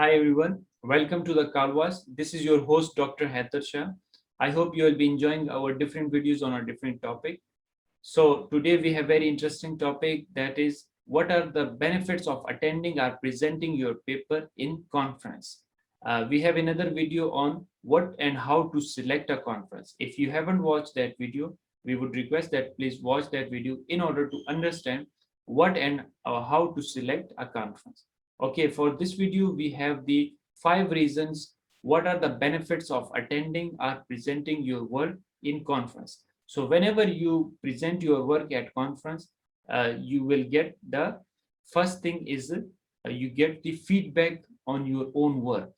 Hi everyone, welcome to the Kalwas. This is your host Dr. Haider Shah. I hope you will be enjoying our different videos on a different topic. So today we have very interesting topic, that is what are the benefits of attending or presenting your paper in conference. We have another video on what and how to select a conference. If you haven't watched that video, we would request that please watch that video in order to understand what and how to select a conference. Okay, for this video, we have the 5 reasons what are the benefits of attending or presenting your work in conference. So whenever you present your work at conference, you will get the first thing is you get the feedback on your own work.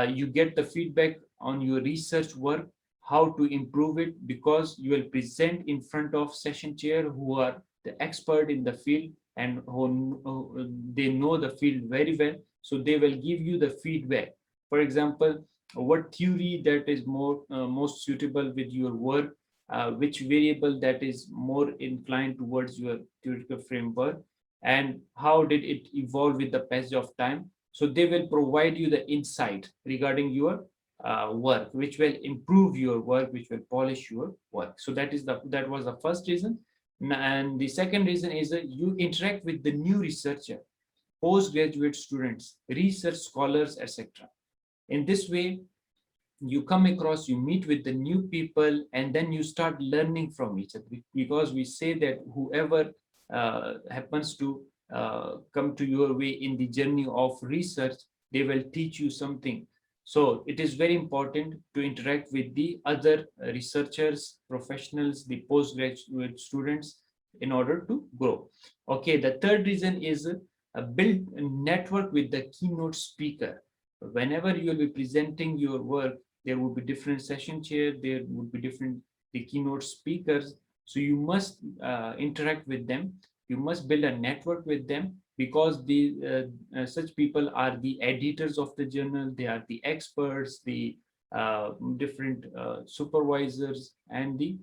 You get the feedback on your research work, how to improve it, because you will present in front of session chair who are the expert in the field and who they know the field very well. So they will give you the feedback. For example, what theory that is most suitable with your work, which variable that is more inclined towards your theoretical framework, and how did it evolve with the passage of time. So they will provide you the insight regarding your work, which will improve your work, which will polish your work. So that was the first reason. And the second reason is that you interact with the new researcher, postgraduate students, research scholars, etc. In this way, you come across, you meet with the new people, and then you start learning from each other, because we say that whoever happens to come to your way in the journey of research, they will teach you something. So it is very important to interact with the other researchers, professionals, the postgraduate students in order to grow. Okay, the third reason is build a network with the keynote speaker. Whenever you will be presenting your work, there will be different session chair, there would be different the keynote speakers. So you must interact with them. You must build a network with them, because such people are the editors of the journal, they are the experts, the different supervisors, and the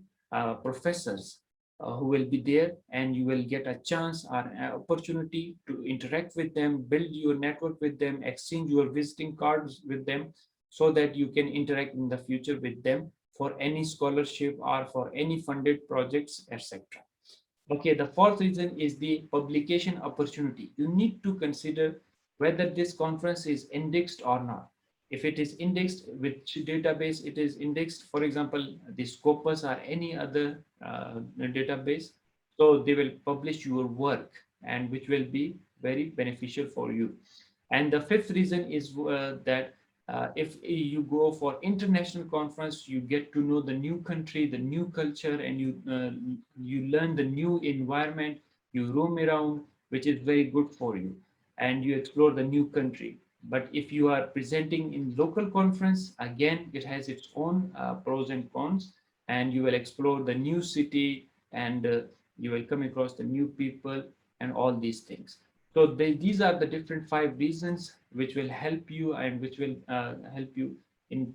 professors who will be there, and you will get a chance or an opportunity to interact with them, build your network with them, exchange your visiting cards with them, so that you can interact in the future with them for any scholarship or for any funded projects, etc. Okay, the fourth reason is the publication opportunity. You need to consider whether this conference is indexed or not. If it is indexed, which database it is indexed, for example, the Scopus or any other database, so they will publish your work, and which will be very beneficial for you. And the fifth reason is that if you go for international conference, you get to know the new country, the new culture, and you learn the new environment. You roam around, which is very good for you, and you explore the new country. But if you are presenting in local conference, again, it has its own pros and cons, and you will explore the new city, and you will come across the new people and all these things. So these are the different 5 reasons which will help you, and which will help you in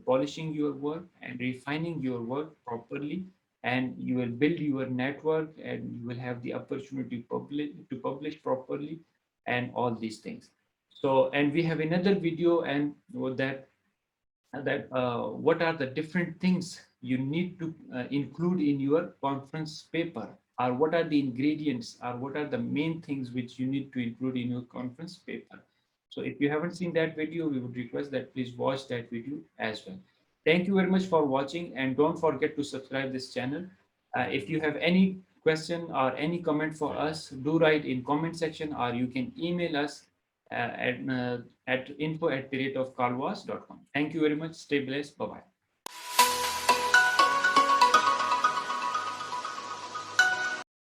polishing your work and refining your work properly, and you will build your network, and you will have the opportunity to publish properly, and all these things. So, and we have another video, and what are the different things you need to include in your conference paper, or what are the ingredients, or what are the main things which you need to include in your conference paper. So if you haven't seen that video, we would request that please watch that video as well. Thank you very much for watching, and don't forget to subscribe this channel. If you have any question or any comment for us, do write in comment section, or you can email us at info@kalwas.com. Thank you very much. Stay blessed. Bye bye.